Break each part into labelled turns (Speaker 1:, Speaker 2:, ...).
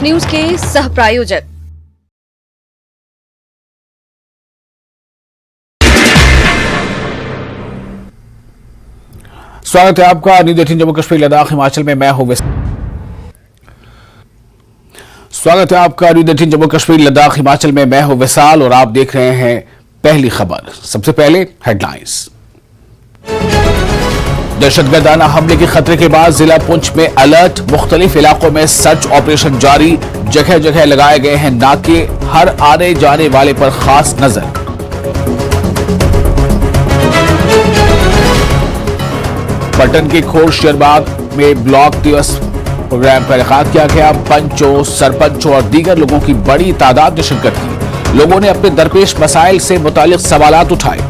Speaker 1: इस न्यूज के सह प्रायोजक
Speaker 2: स्वागत है आपका न्यूज 18 जम्मू कश्मीर लद्दाख हिमाचल में। मैं हूं स्वागत है आपका न्यूज 18 जम्मू कश्मीर लद्दाख हिमाचल में। मैं हूं विशाल और आप देख रहे हैं पहली खबर। सबसे पहले हेडलाइंस। दहशतगर्दाना हमले के खतरे के बाद जिला पुंछ में अलर्ट, मुख्तलिफ इलाकों में सर्च ऑपरेशन जारी, जगह जगह लगाए गए हैं नाके, हर आने जाने वाले पर खास नजर। पटन के खोरशेरबाग में ब्लॉक दिवस प्रोग्राम का इनेकाद किया गया। पंचों, सरपंचों और दीगर लोगों की बड़ी तादाद ने शिरकत की। लोगों ने अपने दरपेश मसाइल से मुतालिक सवालात उठाए।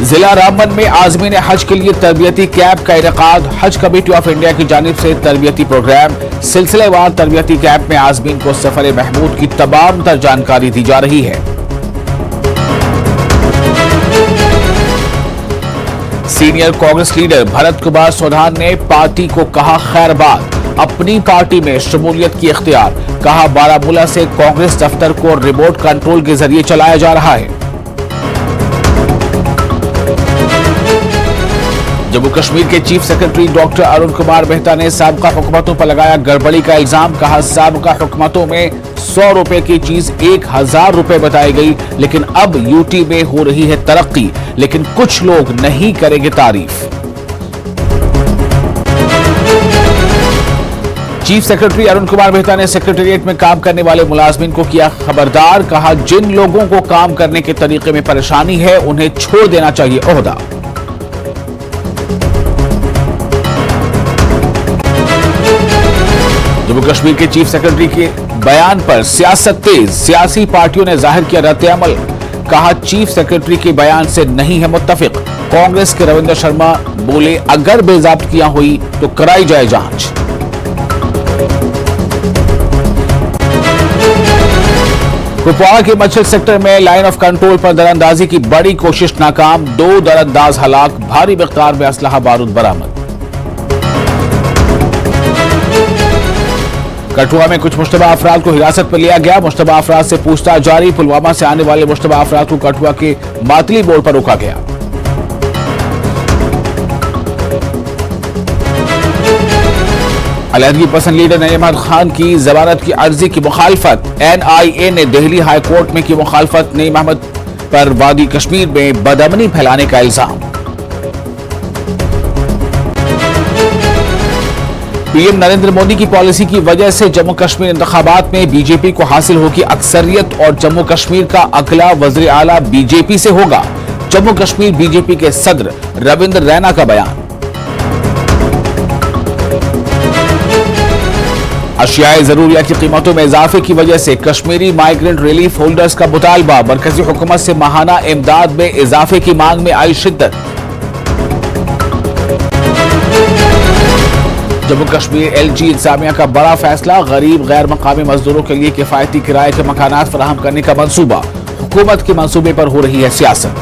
Speaker 2: जिला रामबन में आज़मीन हज के लिए तरबियती कैंप का इनेकाद। हज कमेटी ऑफ इंडिया की जानिब से तरबियती प्रोग्राम। सिलसिलेवार तरबियती कैंप में आज़मीन को सफर महमूद की तमाम तर जानकारी दी जा रही है। सीनियर कांग्रेस लीडर भरत कुमार सोढ़ान ने पार्टी को कहा खैरबाद, अपनी पार्टी में शमूलियत की इख्तियार। कहा बारामूला से कांग्रेस दफ्तर को रिमोट कंट्रोल के जरिए चलाया जा रहा है। जम्मू कश्मीर के chief secretary doctor Arun Kumar Mehta ने साबका हुकूमतों पर लगाया गड़बड़ी का इल्जाम। कहा साबका हुकूमतों में 100 रुपए की चीज 1000 रुपए बताई गई, लेकिन अब यूटी में हो रही है तरक्की, लेकिन कुछ लोग नहीं करेंगे तारीफ। चीफ सेक्रेटरी अरुण कुमार मेहता ने सेक्रेटेरिएट में काम करने वाले मुलाजमीन को किया खबरदार। कहा जिन लोगों को काम करने के तरीके में परेशानी है उन्हें छोड़ देना चाहिए ओहदा। जम्मू कश्मीर के चीफ सेक्रेटरी के बयान पर सियासत तेज, सियासी पार्टियों ने जाहिर किया रद्द-ए-अमल। कहा चीफ सेक्रेटरी के बयान से नहीं है मुत्तफिक। कांग्रेस के रविंद्र शर्मा बोले अगर बेजाब्तगियां हुई तो कराई जाए जांच। कुपवाड़ा के मच्छर सेक्टर में लाइन ऑफ कंट्रोल पर दरअंदाजी की बड़ी कोशिश नाकाम। 2 दरअंदाज हलाक, भारी मिकदार में असलहा बारूद बरामद। कठुआ में कुछ मुश्तबा अफराद को हिरासत पर लिया गया। मुश्तबा अफराद से पूछताछ जारी। पुलवामा से आने वाले मुश्तबा अफराद को कठुआ के मातली बोर्ड पर रोका गया। अलहदगी पसंद लीडर नईम अहमद खान की जमानत की अर्जी की मुखालफत। NIA ने दिल्ली हाई कोर्ट में की मुखालफत। नईम अहमद पर वादी कश्मीर में बदअमनी फैलाने का इल्जाम। पीएम नरेंद्र मोदी की पॉलिसी की वजह से जम्मू कश्मीर इंतखाबात में बीजेपी को हासिल होगी अक्सरियत और जम्मू कश्मीर का अगला वज़ीर आला बीजेपी से होगा। जम्मू कश्मीर बीजेपी के सदर रविंद्र रैना का बयान। अशियाए जरूरिया की कीमतों में इजाफे की वजह से कश्मीरी माइग्रेंट रिलीफ होल्डर्स का मुतालबा। मरकजी हुकूमत से माहाना इमदाद में इजाफे की मांग में आई शिद्दत। जम्मू कश्मीर LG इंतजामिया का बड़ा फैसला। गरीब गैर मकामी मजदूरों के लिए किफायती किराए के मकानात फराहम करने का मंसूबा। हुकूमत के मंसूबे पर हो रही है सियासत।